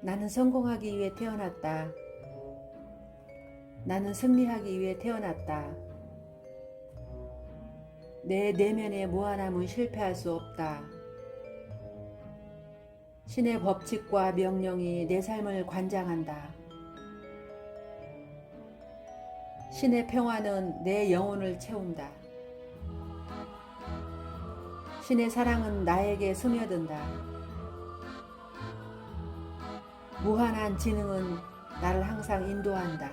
나는 성공하기 위해 태어났다. 나는 승리하기 위해 태어났다. 내 내면의 무한함은 실패할 수 없다. 신의 법칙과 명령이 내 삶을 관장한다. 신의 평화는 내 영혼을 채운다. 신의 사랑은 나에게 스며든다. 무한한 지능은 나를 항상 인도한다.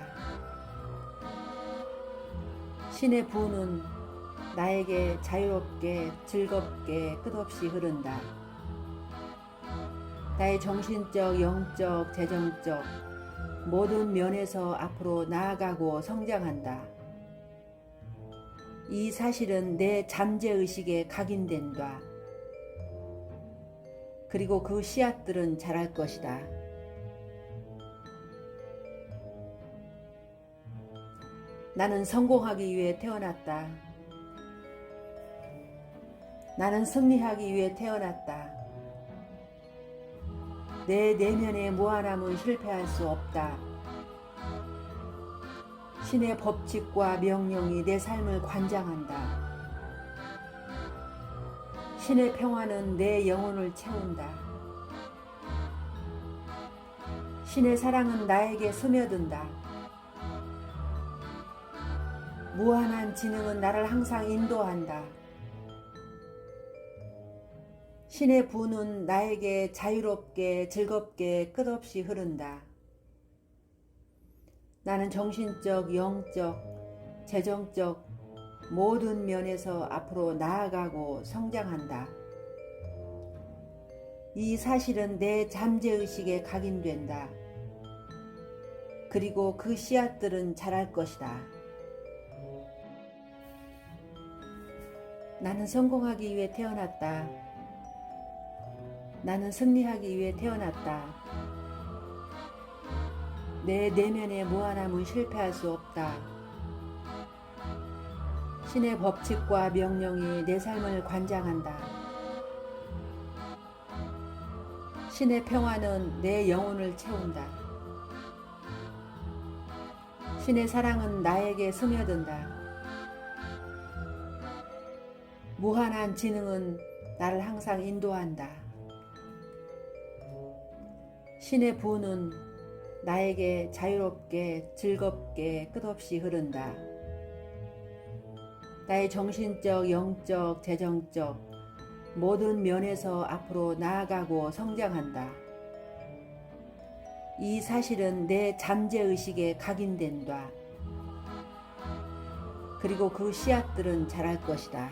신의 부는 나에게 자유롭게 즐겁게 끝없이 흐른다. 나의 정신적, 영적, 재정적 모든 면에서 앞으로 나아가고 성장한다. 이 사실은 내 잠재의식에 각인된다. 그리고 그 씨앗들은 자랄 것이다. 나는 성공하기 위해 태어났다. 나는 승리하기 위해 태어났다. 내 내면의 무한함은 실패할 수 없다. 신의 법칙과 명령이 내 삶을 관장한다. 신의 평화는 내 영혼을 채운다. 신의 사랑은 나에게 스며든다. 무한한 지능은 나를 항상 인도한다. 신의 부는 나에게 자유롭게 즐겁게 끝없이 흐른다. 나는 정신적, 영적, 재정적 모든 면에서 앞으로 나아가고 성장한다. 이 사실은 내 잠재의식에 각인된다. 그리고 그 씨앗들은 자랄 것이다. 나는 성공하기 위해 태어났다. 나는 승리하기 위해 태어났다. 내 내면의 무한함은 실패할 수 없다. 신의 법칙과 명령이 내 삶을 관장한다. 신의 평화는 내 영혼을 채운다. 신의 사랑은 나에게 스며든다. 무한한 지능은 나를 항상 인도한다. 신의 부는 나에게 자유롭게 즐겁게 끝없이 흐른다. 나의 정신적, 영적, 재정적 모든 면에서 앞으로 나아가고 성장한다. 이 사실은 내 잠재의식에 각인된다. 그리고 그 씨앗들은 자랄 것이다.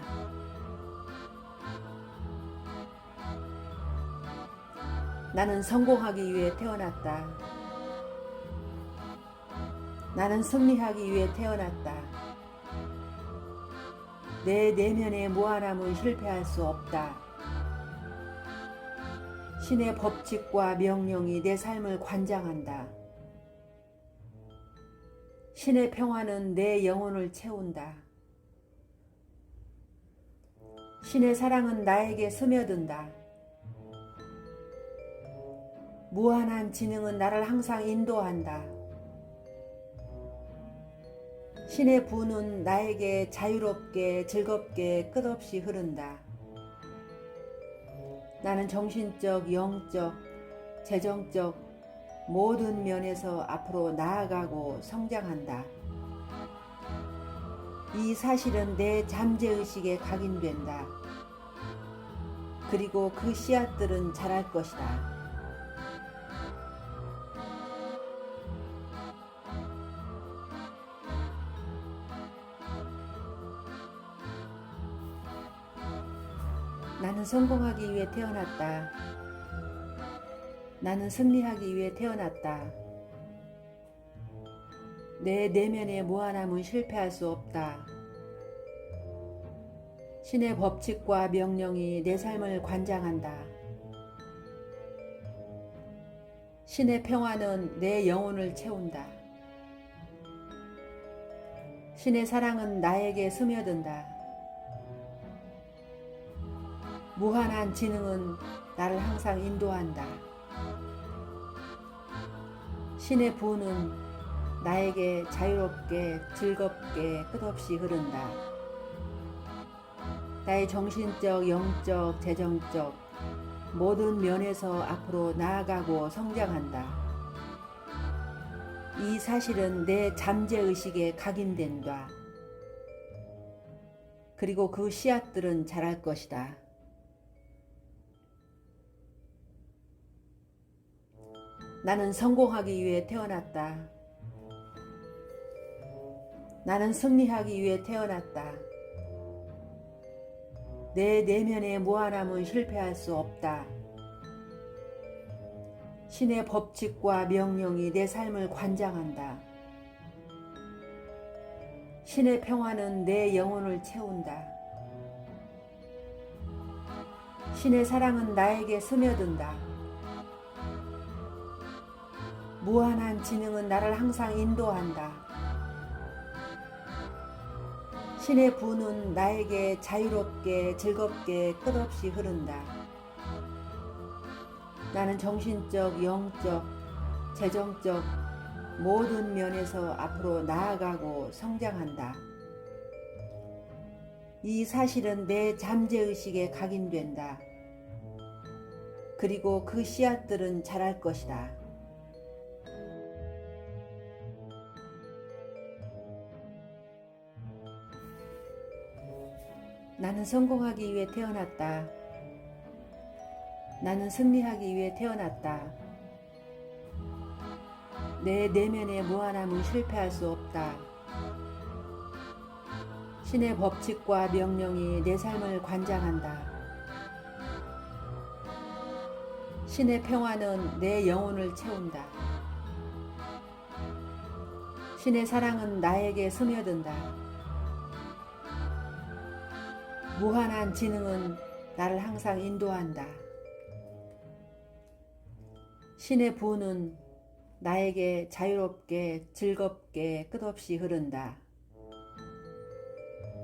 나는 성공하기 위해 태어났다. 나는 승리하기 위해 태어났다. 내 내면의 무한함은 실패할 수 없다. 신의 법칙과 명령이 내 삶을 관장한다. 신의 평화는 내 영혼을 채운다. 신의 사랑은 나에게 스며든다. 무한한 지능은 나를 항상 인도한다. 신의 부는 나에게 자유롭게 즐겁게 끝없이 흐른다. 나는 정신적, 영적, 재정적 모든 면에서 앞으로 나아가고 성장한다. 이 사실은 내 잠재의식에 각인된다. 그리고 그 씨앗들은 자랄 것이다. 나는 성공하기 위해 태어났다. 나는 승리하기 위해 태어났다. 내 내면의 무한함은 실패할 수 없다. 신의 법칙과 명령이 내 삶을 관장한다. 신의 평화는 내 영혼을 채운다. 신의 사랑은 나에게 스며든다. 무한한 지능은 나를 항상 인도한다. 신의 부는 나에게 자유롭게 즐겁게 끝없이 흐른다. 나의 정신적, 영적, 재정적 모든 면에서 앞으로 나아가고 성장한다. 이 사실은 내 잠재의식에 각인된다. 그리고 그 씨앗들은 자랄 것이다. 나는 성공하기 위해 태어났다. 나는 승리하기 위해 태어났다. 내 내면의 무한함은 실패할 수 없다. 신의 법칙과 명령이 내 삶을 관장한다. 신의 평화는 내 영혼을 채운다. 신의 사랑은 나에게 스며든다. 무한한 지능은 나를 항상 인도한다. 신의 부는 나에게 자유롭게 즐겁게 끝없이 흐른다. 나는 정신적, 영적, 재정적 모든 면에서 앞으로 나아가고 성장한다. 이 사실은 내 잠재의식에 각인된다. 그리고 그 씨앗들은 자랄 것이다. 나는 성공하기 위해 태어났다. 나는 승리하기 위해 태어났다. 내 내면의 무한함은 실패할 수 없다. 신의 법칙과 명령이 내 삶을 관장한다. 신의 평화는 내 영혼을 채운다. 신의 사랑은 나에게 스며든다. 무한한 지능은 나를 항상 인도한다. 신의 부는 나에게 자유롭게 즐겁게 끝없이 흐른다.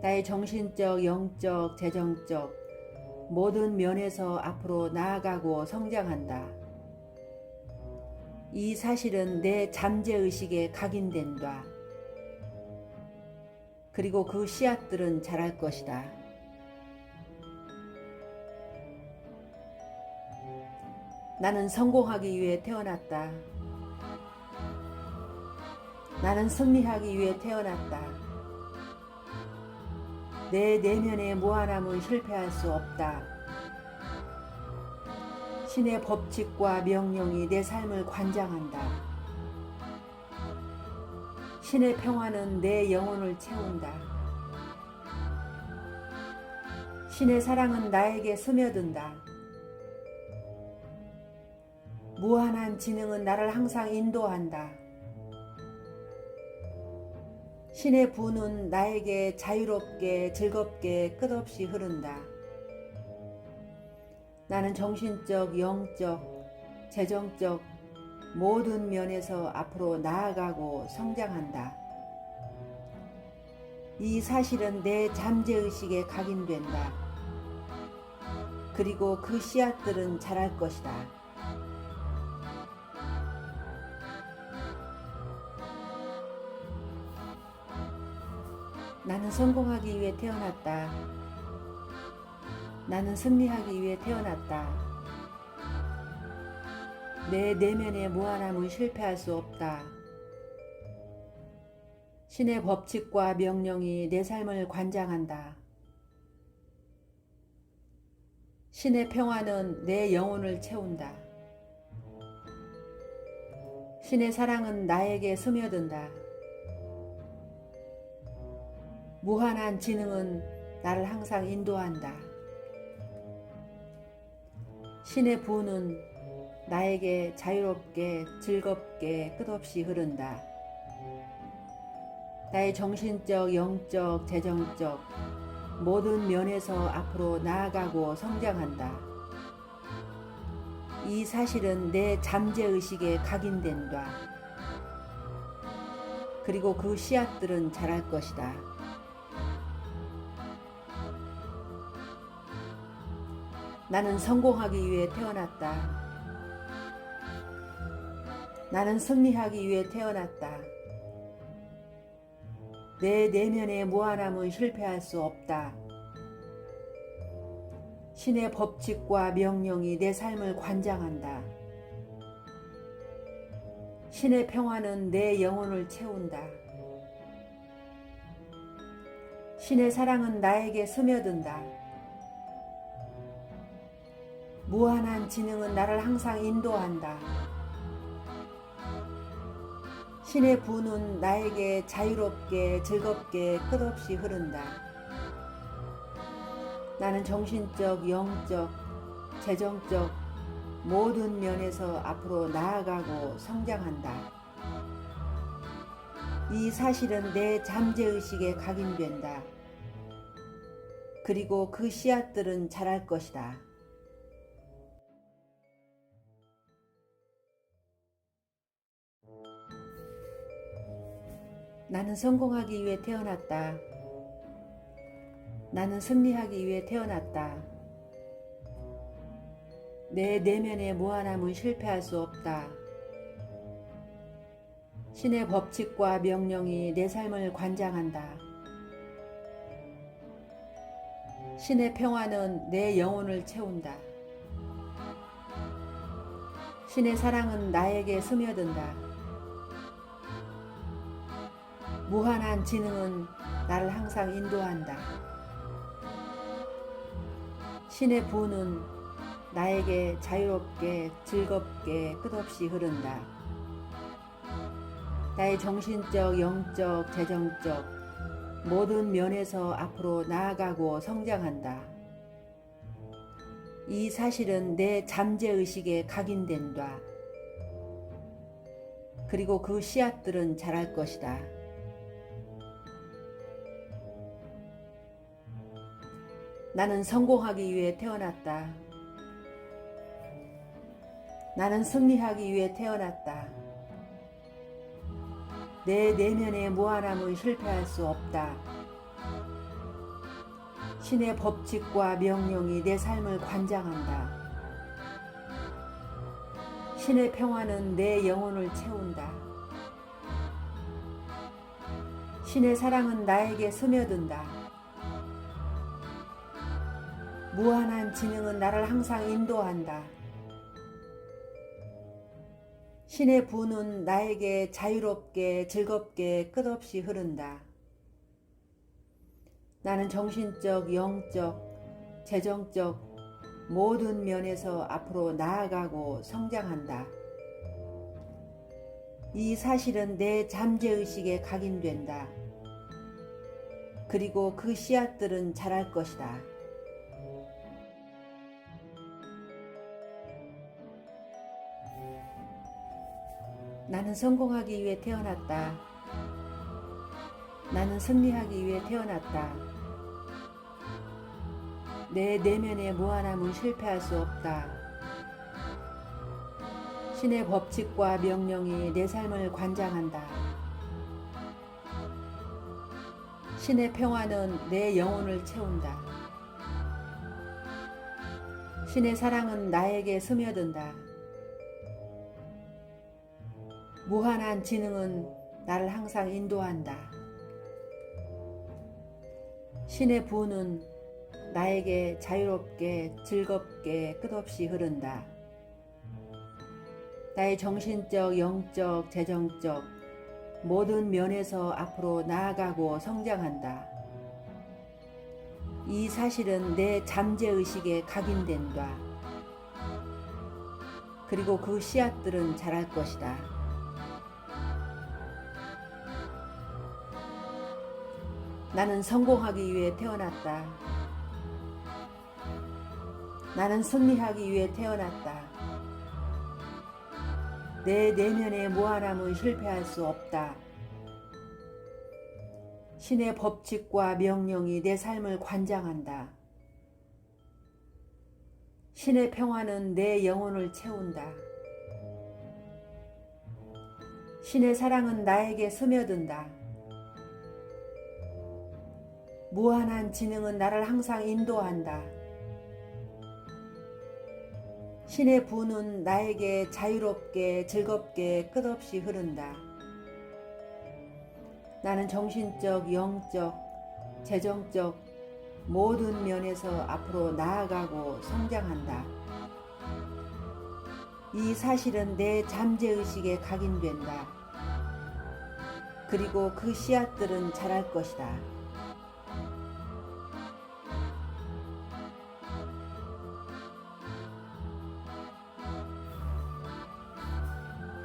나의 정신적, 영적, 재정적 모든 면에서 앞으로 나아가고 성장한다. 이 사실은 내 잠재의식에 각인된다. 그리고 그 씨앗들은 자랄 것이다. 나는 성공하기 위해 태어났다. 나는 승리하기 위해 태어났다. 내 내면의 무한함은 실패할 수 없다. 신의 법칙과 명령이 내 삶을 관장한다. 신의 평화는 내 영혼을 채운다. 신의 사랑은 나에게 스며든다. 무한한 지능은 나를 항상 인도한다. 신의 부는 나에게 자유롭게 즐겁게 끝없이 흐른다. 나는 정신적, 영적, 재정적 모든 면에서 앞으로 나아가고 성장한다. 이 사실은 내 잠재의식에 각인된다. 그리고 그 씨앗들은 자랄 것이다. 나는 성공하기 위해 태어났다. 나는 승리하기 위해 태어났다. 내 내면의 무한함은 실패할 수 없다. 신의 법칙과 명령이 내 삶을 관장한다. 신의 평화는 내 영혼을 채운다. 신의 사랑은 나에게 스며든다. 무한한 지능은 나를 항상 인도한다. 신의 부는 나에게 자유롭게 즐겁게 끝없이 흐른다. 나의 정신적, 영적, 재정적 모든 면에서 앞으로 나아가고 성장한다. 이 사실은 내 잠재의식에 각인된다. 그리고 그 씨앗들은 자랄 것이다. 나는 성공하기 위해 태어났다. 나는 승리하기 위해 태어났다. 내 내면의 무한함은 실패할 수 없다. 신의 법칙과 명령이 내 삶을 관장한다. 신의 평화는 내 영혼을 채운다. 신의 사랑은 나에게 스며든다. 무한한 지능은 나를 항상 인도한다. 신의 부는 나에게 자유롭게 즐겁게 끝없이 흐른다. 나는 정신적, 영적, 재정적 모든 면에서 앞으로 나아가고 성장한다. 이 사실은 내 잠재의식에 각인된다. 그리고 그 씨앗들은 자랄 것이다. 나는 성공하기 위해 태어났다. 나는 승리하기 위해 태어났다. 내 내면의 무한함은 실패할 수 없다. 신의 법칙과 명령이 내 삶을 관장한다. 신의 평화는 내 영혼을 채운다. 신의 사랑은 나에게 스며든다. 무한한 지능은 나를 항상 인도한다. 신의 부는 나에게 자유롭게 즐겁게 끝없이 흐른다. 나의 정신적, 영적, 재정적 모든 면에서 앞으로 나아가고 성장한다. 이 사실은 내 잠재의식에 각인된다. 그리고 그 씨앗들은 자랄 것이다. 나는 성공하기 위해 태어났다. 나는 승리하기 위해 태어났다. 내 내면의 무한함은 실패할 수 없다. 신의 법칙과 명령이 내 삶을 관장한다. 신의 평화는 내 영혼을 채운다. 신의 사랑은 나에게 스며든다. 무한한 지능은 나를 항상 인도한다. 신의 부는 나에게 자유롭게 즐겁게 끝없이 흐른다. 나는 정신적, 영적, 재정적 모든 면에서 앞으로 나아가고 성장한다. 이 사실은 내 잠재의식에 각인된다. 그리고 그 씨앗들은 자랄 것이다. 나는 성공하기 위해 태어났다. 나는 승리하기 위해 태어났다. 내 내면의 무한함은 실패할 수 없다. 신의 법칙과 명령이 내 삶을 관장한다. 신의 평화는 내 영혼을 채운다. 신의 사랑은 나에게 스며든다. 무한한 지능은 나를 항상 인도한다. 신의 부는 나에게 자유롭게 즐겁게 끝없이 흐른다. 나의 정신적, 영적, 재정적 모든 면에서 앞으로 나아가고 성장한다. 이 사실은 내 잠재의식에 각인된다. 그리고 그 씨앗들은 자랄 것이다. 나는 성공하기 위해 태어났다. 나는 승리하기 위해 태어났다. 내 내면의 무한함은 실패할 수 없다. 신의 법칙과 명령이 내 삶을 관장한다. 신의 평화는 내 영혼을 채운다. 신의 사랑은 나에게 스며든다. 무한한 지능은 나를 항상 인도한다. 신의 부는 나에게 자유롭게 즐겁게 끝없이 흐른다. 나는 정신적, 영적, 재정적 모든 면에서 앞으로 나아가고 성장한다. 이 사실은 내 잠재의식에 각인된다. 그리고 그 씨앗들은 자랄 것이다.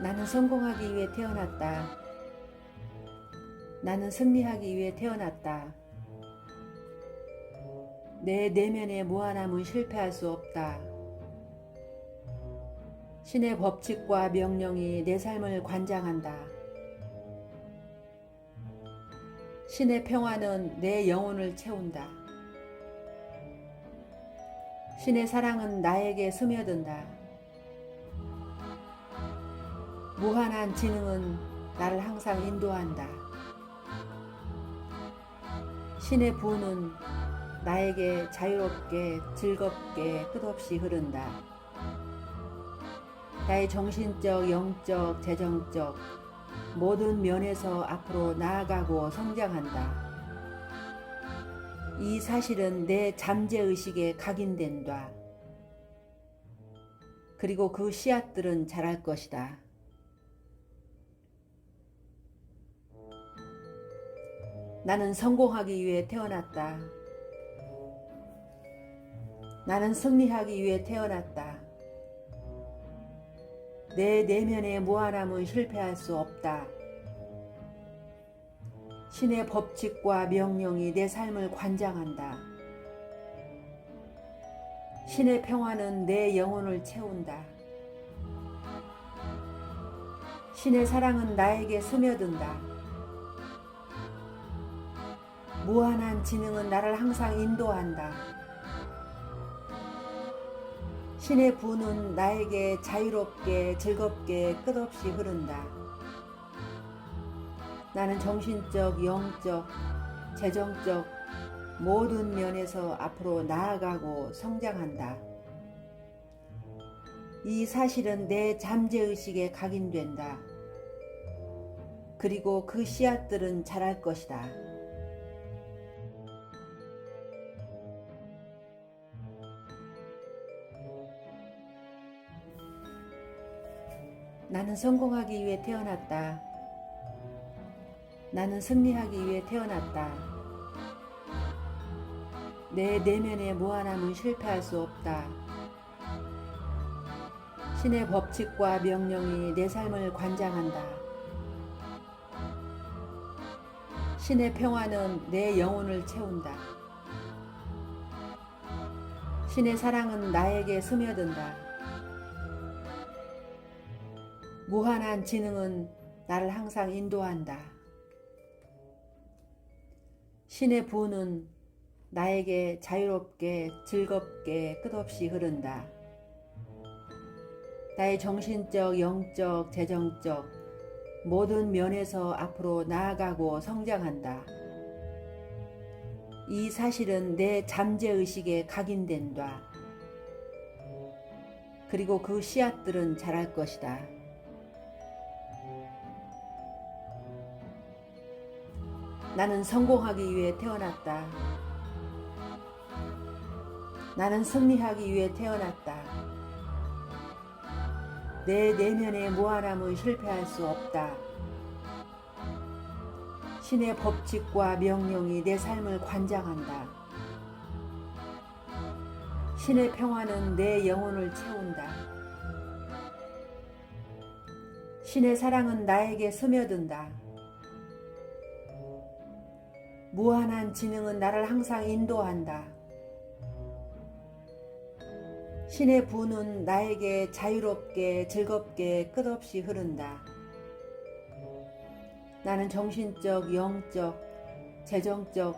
나는 성공하기 위해 태어났다. 나는 승리하기 위해 태어났다. 내 내면의 무한함은 실패할 수 없다. 신의 법칙과 명령이 내 삶을 관장한다. 신의 평화는 내 영혼을 채운다. 신의 사랑은 나에게 스며든다. 무한한 지능은 나를 항상 인도한다. 신의 부는 나에게 자유롭게 즐겁게 끝없이 흐른다. 나의 정신적, 영적, 재정적 모든 면에서 앞으로 나아가고 성장한다. 이 사실은 내 잠재의식에 각인된다. 그리고 그 씨앗들은 자랄 것이다. 나는 성공하기 위해 태어났다. 나는 승리하기 위해 태어났다. 내 내면의 무한함은 실패할 수 없다. 신의 법칙과 명령이 내 삶을 관장한다. 신의 평화는 내 영혼을 채운다. 신의 사랑은 나에게 스며든다. 무한한 지능은 나를 항상 인도한다. 신의 부는 나에게 자유롭게 즐겁게 끝없이 흐른다. 나는 정신적, 영적, 재정적 모든 면에서 앞으로 나아가고 성장한다. 이 사실은 내 잠재의식에 각인된다. 그리고 그 씨앗들은 자랄 것이다. 나는 성공하기 위해 태어났다. 나는 승리하기 위해 태어났다. 내 내면의 무한함은 실패할 수 없다. 신의 법칙과 명령이 내 삶을 관장한다. 신의 평화는 내 영혼을 채운다. 신의 사랑은 나에게 스며든다. 무한한 지능은 나를 항상 인도한다. 신의 부는 나에게 자유롭게 즐겁게 끝없이 흐른다. 나의 정신적, 영적, 재정적 모든 면에서 앞으로 나아가고 성장한다. 이 사실은 내 잠재의식에 각인된다. 그리고 그 씨앗들은 자랄 것이다. 나는 성공하기 위해 태어났다. 나는 승리하기 위해 태어났다. 내 내면의 무한함은 실패할 수 없다. 신의 법칙과 명령이 내 삶을 관장한다. 신의 평화는 내 영혼을 채운다. 신의 사랑은 나에게 스며든다. 무한한 지능은 나를 항상 인도한다. 신의 부는 나에게 자유롭게 즐겁게 끝없이 흐른다. 나는 정신적, 영적, 재정적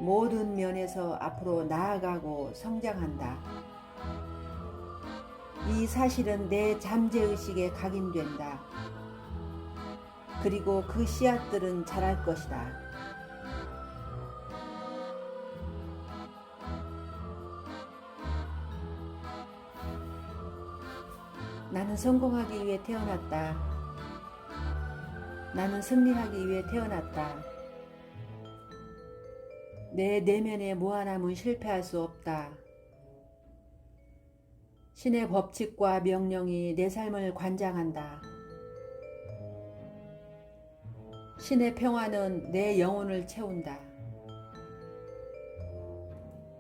모든 면에서 앞으로 나아가고 성장한다. 이 사실은 내 잠재의식에 각인된다. 그리고 그 씨앗들은 자랄 것이다. 나는 성공하기 위해 태어났다. 나는 승리하기 위해 태어났다. 내 내면의 무한함은 실패할 수 없다. 신의 법칙과 명령이 내 삶을 관장한다. 신의 평화는 내 영혼을 채운다.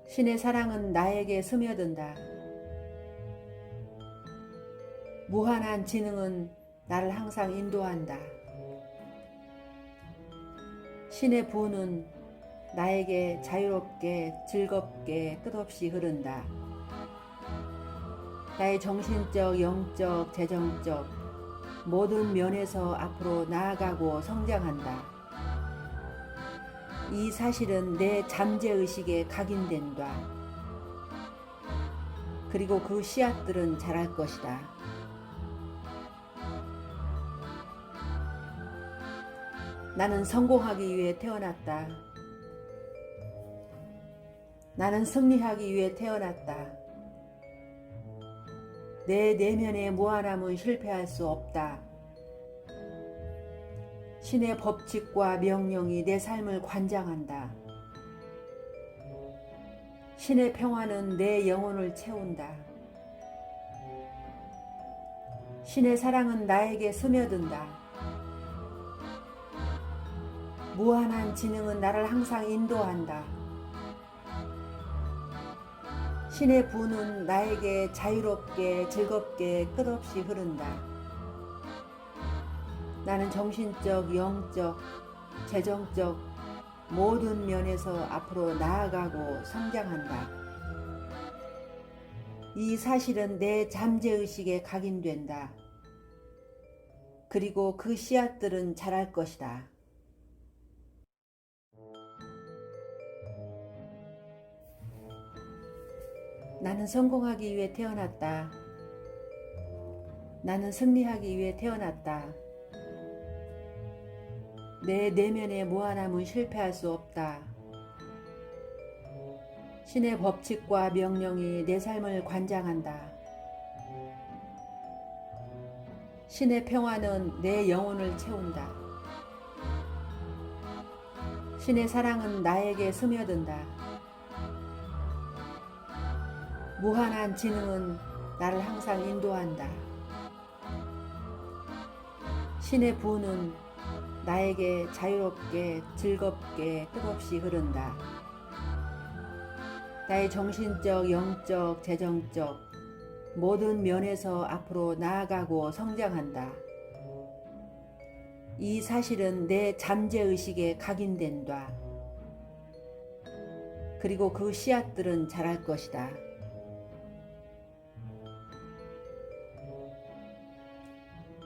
신의 사랑은 나에게 스며든다. 무한한 지능은 나를 항상 인도한다. 신의 부는 나에게 자유롭게 즐겁게 끝없이 흐른다. 나의 정신적, 영적, 재정적 모든 면에서 앞으로 나아가고 성장한다. 이 사실은 내 잠재의식에 각인된다. 그리고 그 씨앗들은 자랄 것이다. 나는 성공하기 위해 태어났다. 나는 승리하기 위해 태어났다. 내 내면의 무한함은 실패할 수 없다. 신의 법칙과 명령이 내 삶을 관장한다. 신의 평화는 내 영혼을 채운다. 신의 사랑은 나에게 스며든다. 무한한 지능은 나를 항상 인도한다. 신의 부는 나에게 자유롭게 즐겁게 끝없이 흐른다. 나는 정신적, 영적, 재정적 모든 면에서 앞으로 나아가고 성장한다. 이 사실은 내 잠재의식에 각인된다. 그리고 그 씨앗들은 자랄 것이다. 나는 성공하기 위해 태어났다. 나는 승리하기 위해 태어났다. 내 내면의 무한함은 실패할 수 없다. 신의 법칙과 명령이 내 삶을 관장한다. 신의 평화는 내 영혼을 채운다. 신의 사랑은 나에게 스며든다. 무한한 지능은 나를 항상 인도한다. 신의 부는 나에게 자유롭게 즐겁게 끝없이 흐른다. 나의 정신적, 영적, 재정적 모든 면에서 앞으로 나아가고 성장한다. 이 사실은 내 잠재의식에 각인된다. 그리고 그 씨앗들은 자랄 것이다.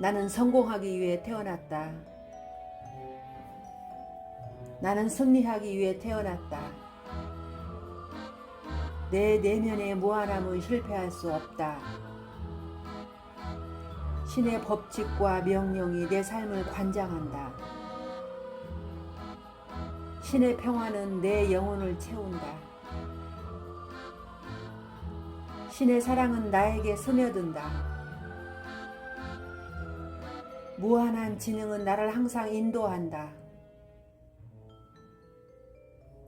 나는 성공하기 위해 태어났다. 나는 승리하기 위해 태어났다. 내 내면의 무한함은 실패할 수 없다. 신의 법칙과 명령이 내 삶을 관장한다. 신의 평화는 내 영혼을 채운다. 신의 사랑은 나에게 스며든다. 무한한 지능은 나를 항상 인도한다.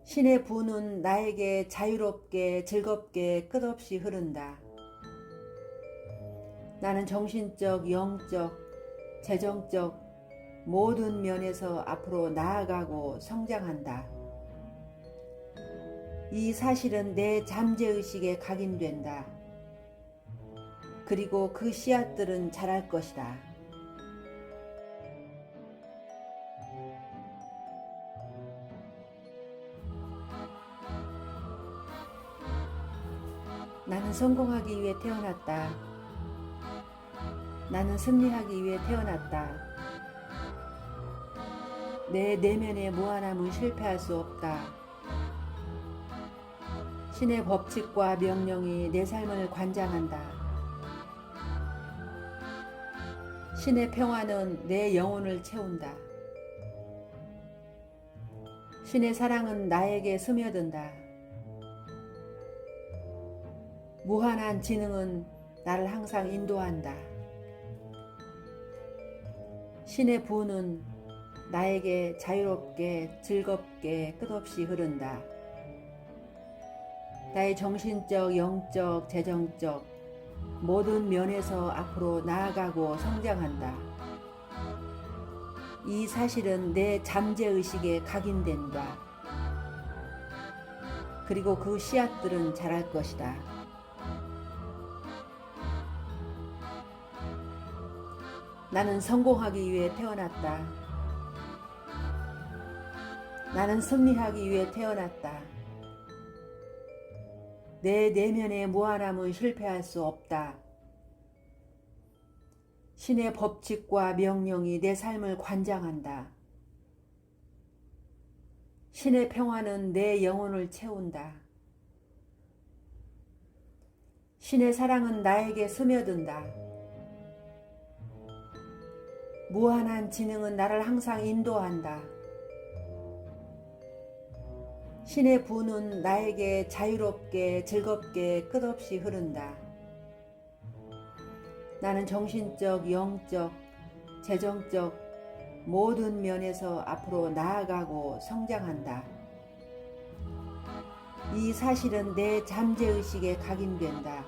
신의 부는 나에게 자유롭게 즐겁게 끝없이 흐른다. 나는 정신적, 영적, 재정적 모든 면에서 앞으로 나아가고 성장한다. 이 사실은 내 잠재의식에 각인된다. 그리고 그 씨앗들은 자랄 것이다. 나는 성공하기 위해 태어났다. 나는 승리하기 위해 태어났다. 내 내면의 무한함은 실패할 수 없다. 신의 법칙과 명령이 내 삶을 관장한다. 신의 평화는 내 영혼을 채운다. 신의 사랑은 나에게 스며든다. 무한한 지능은 나를 항상 인도한다. 신의 부는 나에게 자유롭게 즐겁게 끝없이 흐른다. 나의 정신적, 영적, 재정적 모든 면에서 앞으로 나아가고 성장한다. 이 사실은 내 잠재의식에 각인된다. 그리고 그 씨앗들은 자랄 것이다. 나는 성공하기 위해 태어났다. 나는 승리하기 위해 태어났다. 내 내면의 무한함은 실패할 수 없다. 신의 법칙과 명령이 내 삶을 관장한다. 신의 평화는 내 영혼을 채운다. 신의 사랑은 나에게 스며든다. 무한한 지능은 나를 항상 인도한다. 신의 부는 나에게 자유롭게 즐겁게 끝없이 흐른다. 나는 정신적, 영적, 재정적 모든 면에서 앞으로 나아가고 성장한다. 이 사실은 내 잠재의식에 각인된다.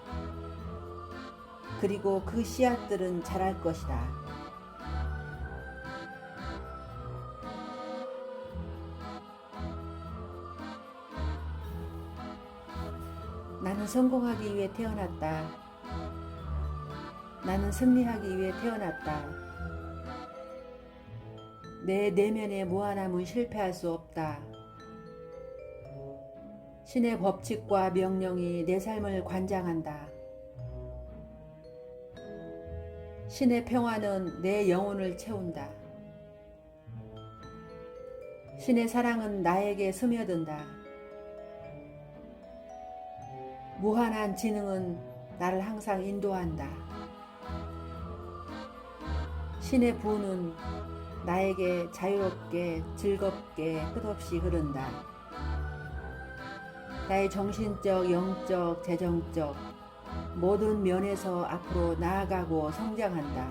그리고 그 씨앗들은 자랄 것이다. 나는 성공하기 위해 태어났다. 나는 승리하기 위해 태어났다. 내 내면의 무한함은 실패할 수 없다. 신의 법칙과 명령이 내 삶을 관장한다. 신의 평화는 내 영혼을 채운다. 신의 사랑은 나에게 스며든다. 무한한 지능은 나를 항상 인도한다. 신의 부는 나에게 자유롭게 즐겁게 끝없이 흐른다. 나의 정신적, 영적, 재정적 모든 면에서 앞으로 나아가고 성장한다.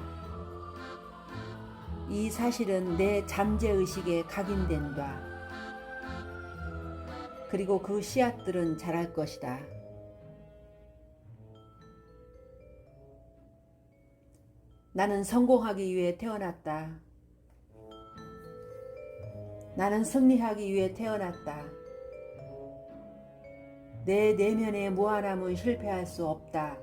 이 사실은 내 잠재의식에 각인된다. 그리고 그 씨앗들은 자랄 것이다. 나는 성공하기 위해 태어났다. 나는 승리하기 위해 태어났다. 내 내면의 무한함은 실패할 수 없다.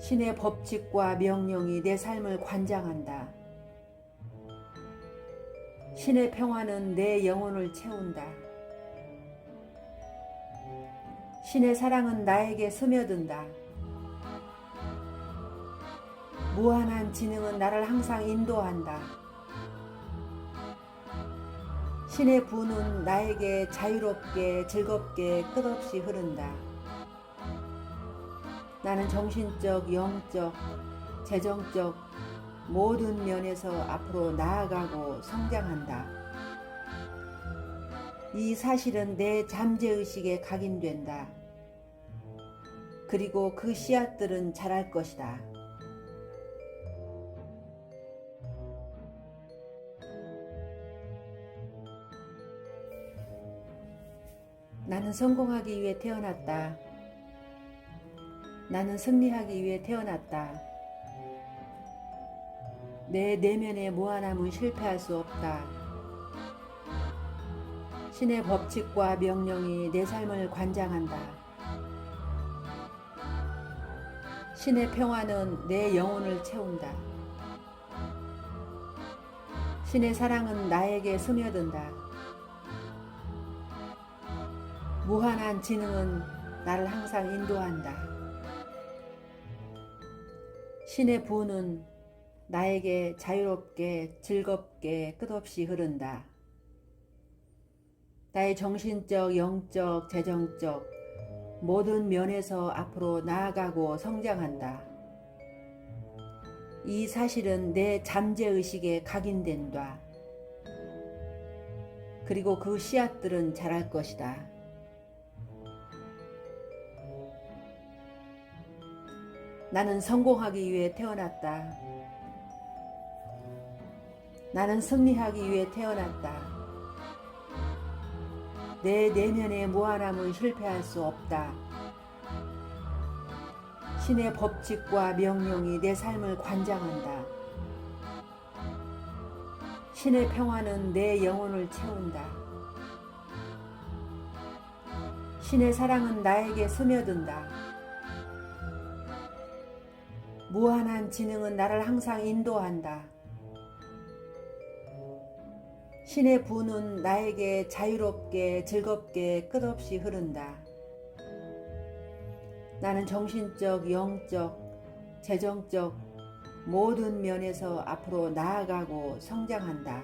신의 법칙과 명령이 내 삶을 관장한다. 신의 평화는 내 영혼을 채운다. 신의 사랑은 나에게 스며든다. 무한한 지능은 나를 항상 인도한다. 신의 부는 나에게 자유롭게 즐겁게 끝없이 흐른다. 나는 정신적, 영적, 재정적 모든 면에서 앞으로 나아가고 성장한다. 이 사실은 내 잠재의식에 각인된다. 그리고 그 씨앗들은 자랄 것이다. 나는 성공하기 위해 태어났다. 나는 승리하기 위해 태어났다. 내 내면의 무한함은 실패할 수 없다. 신의 법칙과 명령이 내 삶을 관장한다. 신의 평화는 내 영혼을 채운다. 신의 사랑은 나에게 스며든다. 무한한 지능은 나를 항상 인도한다. 신의 부는 나에게 자유롭게 즐겁게 끝없이 흐른다. 나의 정신적, 영적, 재정적 모든 면에서 앞으로 나아가고 성장한다. 이 사실은 내 잠재의식에 각인된다. 그리고 그 씨앗들은 자랄 것이다. 나는 성공하기 위해 태어났다. 나는 승리하기 위해 태어났다. 내 내면의 무한함은 실패할 수 없다. 신의 법칙과 명령이 내 삶을 관장한다. 신의 평화는 내 영혼을 채운다. 신의 사랑은 나에게 스며든다. 무한한 지능은 나를 항상 인도한다. 신의 부는 나에게 자유롭게 즐겁게 끝없이 흐른다. 나는 정신적, 영적, 재정적 모든 면에서 앞으로 나아가고 성장한다.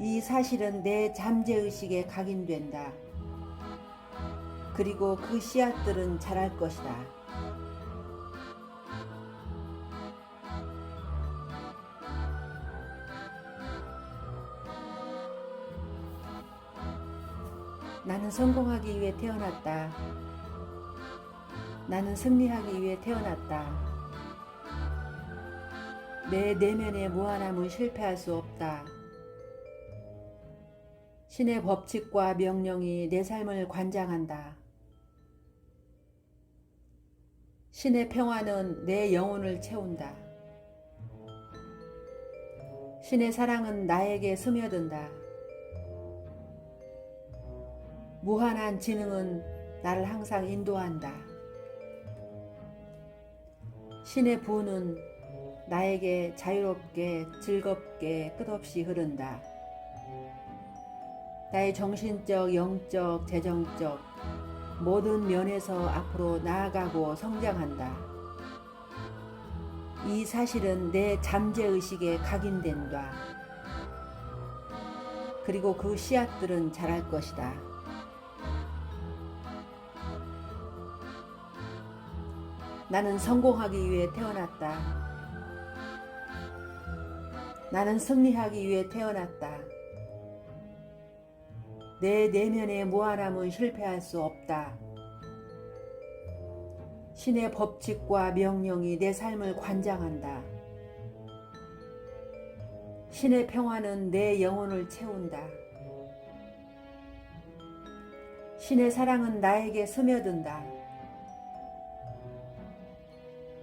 이 사실은 내 잠재의식에 각인된다. 그리고 그 씨앗들은 자랄 것이다. 나는 성공하기 위해 태어났다. 나는 승리하기 위해 태어났다. 내 내면의 무한함은 실패할 수 없다. 신의 법칙과 명령이 내 삶을 관장한다. 신의 평화는 내 영혼을 채운다. 신의 사랑은 나에게 스며든다. 무한한 지능은 나를 항상 인도한다. 신의 부는 나에게 자유롭게 즐겁게 끝없이 흐른다. 나의 정신적, 영적, 재정적 모든 면에서 앞으로 나아가고 성장한다. 이 사실은 내 잠재의식에 각인된다. 그리고 그 씨앗들은 자랄 것이다. 나는 성공하기 위해 태어났다. 나는 승리하기 위해 태어났다. 내 내면의 무한함은 실패할 수 없다. 신의 법칙과 명령이 내 삶을 관장한다. 신의 평화는 내 영혼을 채운다. 신의 사랑은 나에게 스며든다.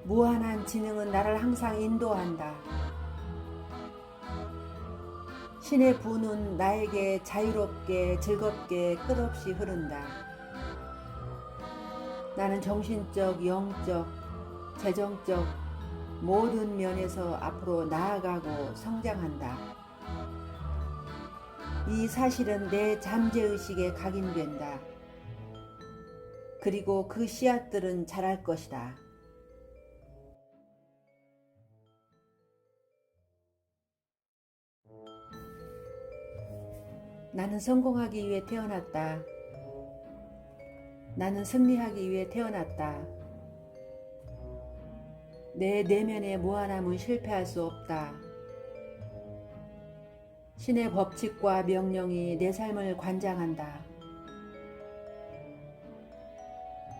무한한 지능은 나를 항상 인도한다. 신의 부는 나에게 자유롭게 즐겁게 끝없이 흐른다. 나는 정신적, 영적, 재정적 모든 면에서 앞으로 나아가고 성장한다. 이 사실은 내 잠재의식에 각인된다. 그리고 그 씨앗들은 자랄 것이다. 나는 성공하기 위해 태어났다. 나는 승리하기 위해 태어났다. 내 내면의 무한함은 실패할 수 없다. 신의 법칙과 명령이 내 삶을 관장한다.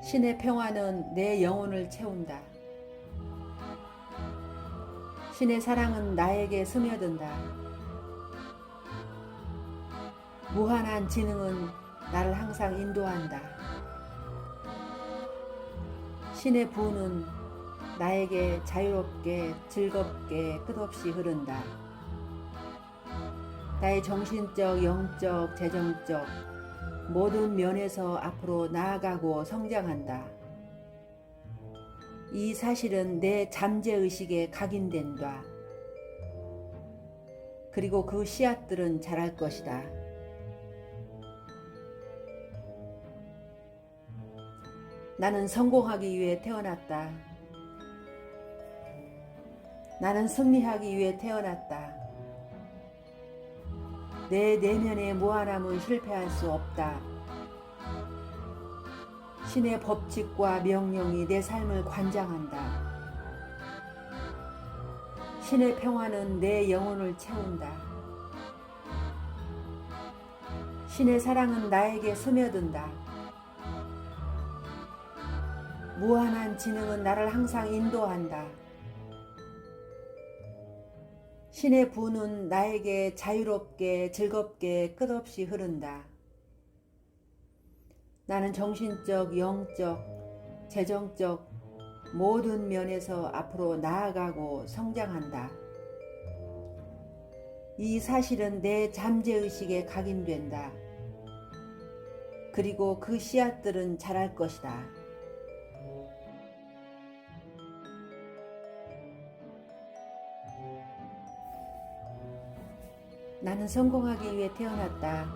신의 평화는 내 영혼을 채운다. 신의 사랑은 나에게 스며든다. 무한한 지능은 나를 항상 인도한다. 신의 부는 나에게 자유롭게 즐겁게 끝없이 흐른다. 나의 정신적, 영적, 재정적 모든 면에서 앞으로 나아가고 성장한다. 이 사실은 내 잠재의식에 각인된다. 그리고 그 씨앗들은 자랄 것이다. 나는 성공하기 위해 태어났다. 나는 승리하기 위해 태어났다. 내 내면의 무한함은 실패할 수 없다. 신의 법칙과 명령이 내 삶을 관장한다. 신의 평화는 내 영혼을 채운다. 신의 사랑은 나에게 스며든다. 무한한 지능은 나를 항상 인도한다. 신의 부는 나에게 자유롭게 즐겁게 끝없이 흐른다. 나는 정신적, 영적, 재정적 모든 면에서 앞으로 나아가고 성장한다. 이 사실은 내 잠재의식에 각인된다. 그리고 그 씨앗들은 자랄 것이다. 나는 성공하기 위해 태어났다.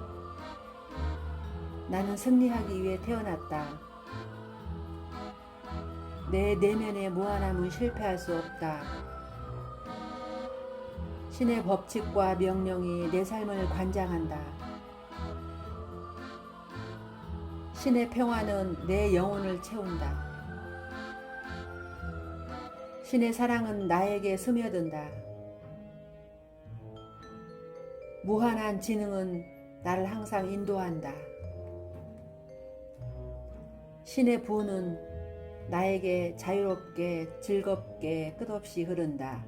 나는 승리하기 위해 태어났다. 내 내면의 무한함은 실패할 수 없다. 신의 법칙과 명령이 내 삶을 관장한다. 신의 평화는 내 영혼을 채운다. 신의 사랑은 나에게 스며든다. 무한한 지능은 나를 항상 인도한다. 신의 부는 나에게 자유롭게 즐겁게 끝없이 흐른다.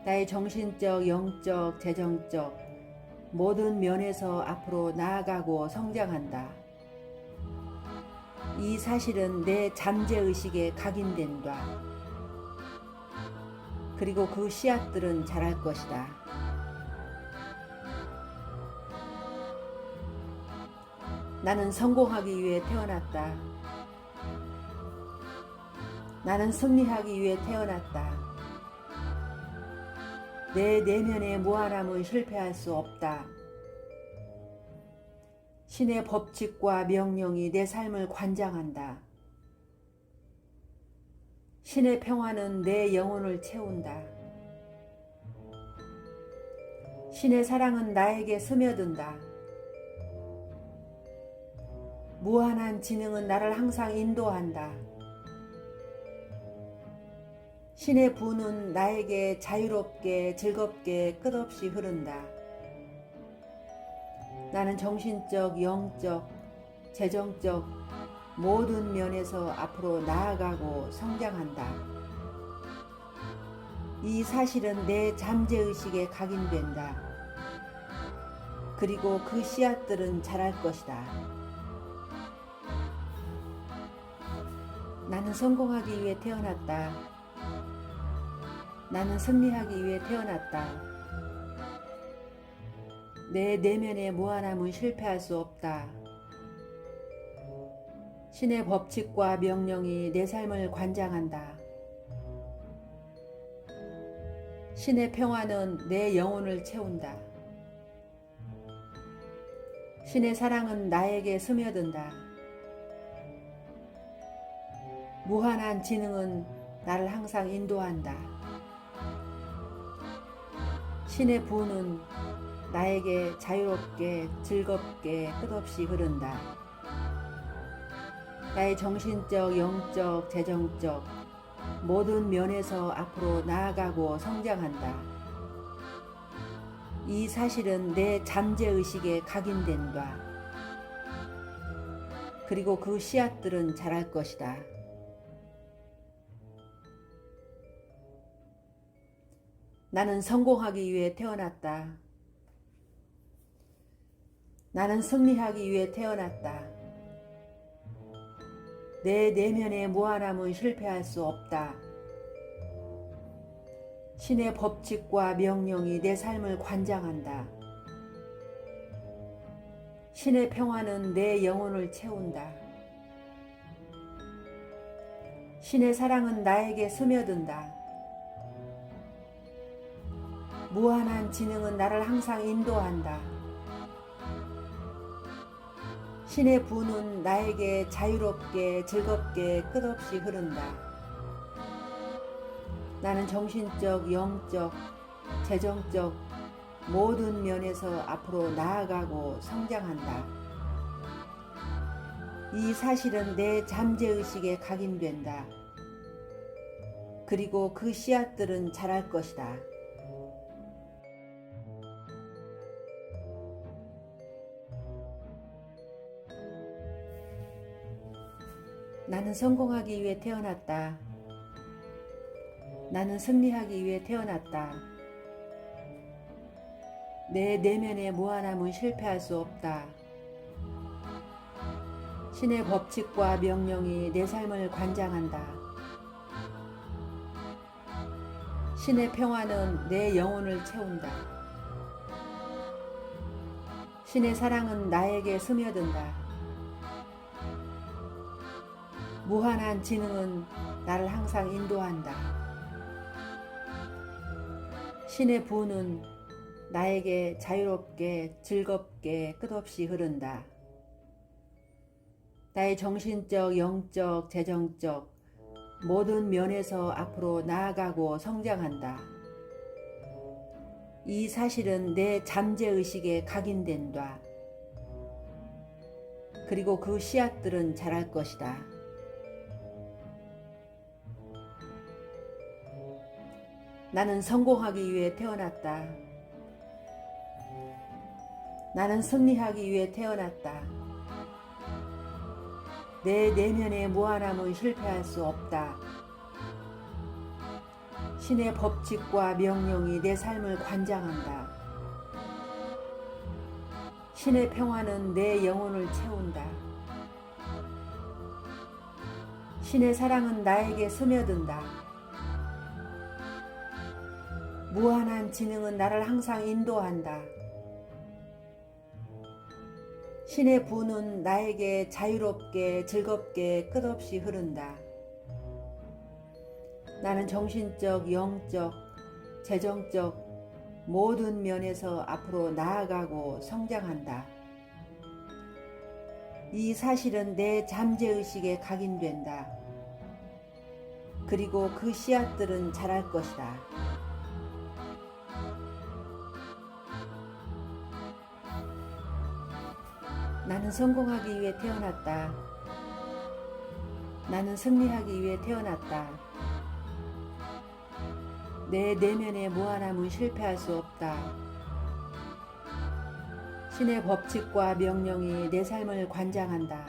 나의 정신적, 영적, 재정적 모든 면에서 앞으로 나아가고 성장한다. 이 사실은 내 잠재의식에 각인된다. 그리고 그 씨앗들은 자랄 것이다. 나는 성공하기 위해 태어났다. 나는 승리하기 위해 태어났다. 내 내면의 무한함은 실패할 수 없다. 신의 법칙과 명령이 내 삶을 관장한다. 신의 평화는 내 영혼을 채운다. 신의 사랑은 나에게 스며든다. 무한한 지능은 나를 항상 인도한다. 신의 부는 나에게 자유롭게 즐겁게 끝없이 흐른다. 나는 정신적, 영적, 재정적 모든 면에서 앞으로 나아가고 성장한다. 이 사실은 내 잠재의식에 각인된다. 그리고 그 씨앗들은 자랄 것이다. 나는 성공하기 위해 태어났다. 나는 승리하기 위해 태어났다. 내 내면의 무한함은 실패할 수 없다. 신의 법칙과 명령이 내 삶을 관장한다. 신의 평화는 내 영혼을 채운다. 신의 사랑은 나에게 스며든다. 무한한 지능은 나를 항상 인도한다. 신의 부는 나에게 자유롭게 즐겁게 끝없이 흐른다. 나의 정신적, 영적, 재정적 모든 면에서 앞으로 나아가고 성장한다. 이 사실은 내 잠재의식에 각인된다. 그리고 그 씨앗들은 자랄 것이다. 나는 성공하기 위해 태어났다. 나는 승리하기 위해 태어났다. 내 내면의 무한함은 실패할 수 없다. 신의 법칙과 명령이 내 삶을 관장한다. 신의 평화는 내 영혼을 채운다. 신의 사랑은 나에게 스며든다. 무한한 지능은 나를 항상 인도한다. 신의 부는 나에게 자유롭게 즐겁게 끝없이 흐른다. 나는 정신적, 영적, 재정적 모든 면에서 앞으로 나아가고 성장한다. 이 사실은 내 잠재의식에 각인된다. 그리고 그 씨앗들은 자랄 것이다. 나는 성공하기 위해 태어났다. 나는 승리하기 위해 태어났다. 내 내면의 무한함은 실패할 수 없다. 신의 법칙과 명령이 내 삶을 관장한다. 신의 평화는 내 영혼을 채운다. 신의 사랑은 나에게 스며든다. 무한한 지능은 나를 항상 인도한다. 신의 부는 나에게 자유롭게 즐겁게 끝없이 흐른다. 나의 정신적, 영적, 재정적 모든 면에서 앞으로 나아가고 성장한다. 이 사실은 내 잠재의식에 각인된다. 그리고 그 씨앗들은 자랄 것이다. 나는 성공하기 위해 태어났다. 나는 승리하기 위해 태어났다. 내 내면의 무한함은 실패할 수 없다. 신의 법칙과 명령이 내 삶을 관장한다. 신의 평화는 내 영혼을 채운다. 신의 사랑은 나에게 스며든다. 무한한 지능은 나를 항상 인도한다. 신의 부는 나에게 자유롭게 즐겁게 끝없이 흐른다. 나는 정신적, 영적, 재정적 모든 면에서 앞으로 나아가고 성장한다. 이 사실은 내 잠재의식에 각인된다. 그리고 그 씨앗들은 자랄 것이다. 나는 성공하기 위해 태어났다. 나는 승리하기 위해 태어났다. 내 내면의 무한함은 실패할 수 없다. 신의 법칙과 명령이 내 삶을 관장한다.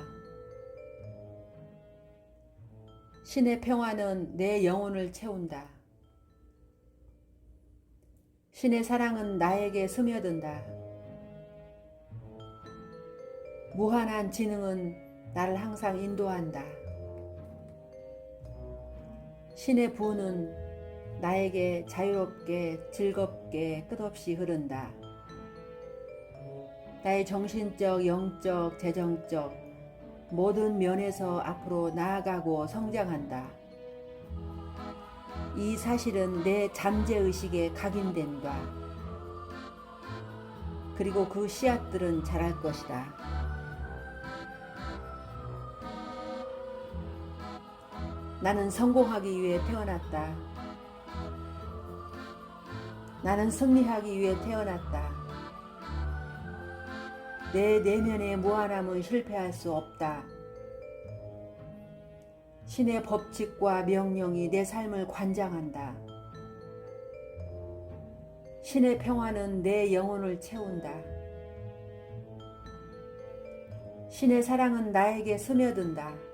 신의 평화는 내 영혼을 채운다. 신의 사랑은 나에게 스며든다. 무한한 지능은 나를 항상 인도한다. 신의 부는 나에게 자유롭게 즐겁게 끝없이 흐른다. 나의 정신적, 영적, 재정적 모든 면에서 앞으로 나아가고 성장한다. 이 사실은 내 잠재의식에 각인된다. 그리고 그 씨앗들은 자랄 것이다. 나는 성공하기 위해 태어났다. 나는 승리하기 위해 태어났다. 내 내면의 무한함은 실패할 수 없다. 신의 법칙과 명령이 내 삶을 관장한다. 신의 평화는 내 영혼을 채운다. 신의 사랑은 나에게 스며든다.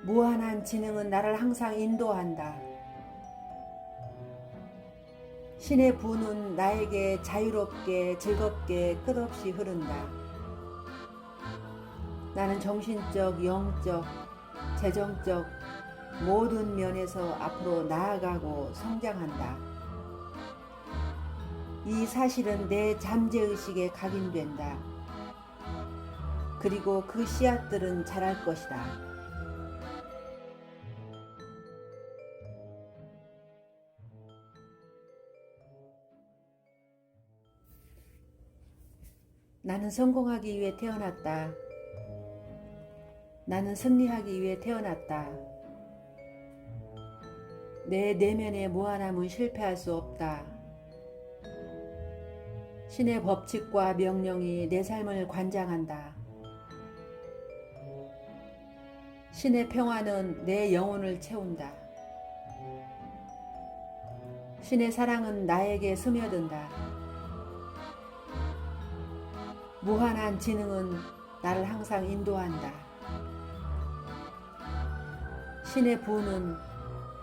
무한한 지능은 나를 항상 인도한다. 신의 부는 나에게 자유롭게 즐겁게 끝없이 흐른다. 나는 정신적, 영적, 재정적 모든 면에서 앞으로 나아가고 성장한다. 이 사실은 내 잠재의식에 각인된다. 그리고 그 씨앗들은 자랄 것이다. 나는 성공하기 위해 태어났다. 나는 승리하기 위해 태어났다. 내 내면의 무한함은 실패할 수 없다. 신의 법칙과 명령이 내 삶을 관장한다. 신의 평화는 내 영혼을 채운다. 신의 사랑은 나에게 스며든다. 무한한 지능은 나를 항상 인도한다. 신의 부는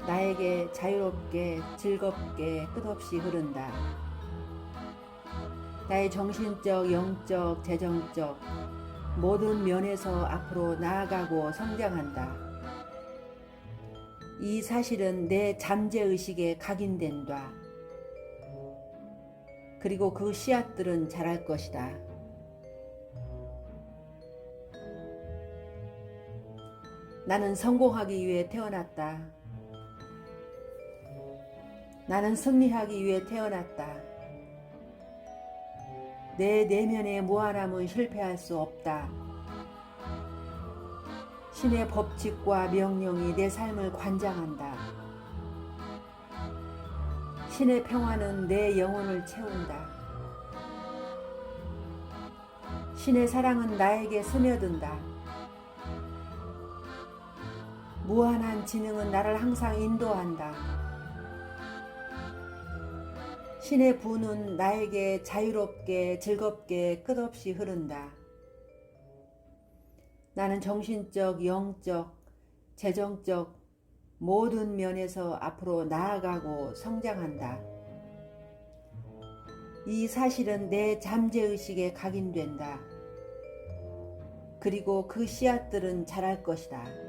나에게 자유롭게 즐겁게 끝없이 흐른다. 나의 정신적, 영적, 재정적 모든 면에서 앞으로 나아가고 성장한다. 이 사실은 내 잠재의식에 각인된다. 그리고 그 씨앗들은 자랄 것이다. 나는 성공하기 위해 태어났다. 나는 승리하기 위해 태어났다. 내 내면의 무한함은 실패할 수 없다. 신의 법칙과 명령이 내 삶을 관장한다. 신의 평화는 내 영혼을 채운다. 신의 사랑은 나에게 스며든다. 무한한 지능은 나를 항상 인도한다. 신의 부는 나에게 자유롭게 즐겁게 끝없이 흐른다. 나는 정신적, 영적, 재정적 모든 면에서 앞으로 나아가고 성장한다. 이 사실은 내 잠재의식에 각인된다. 그리고 그 씨앗들은 자랄 것이다.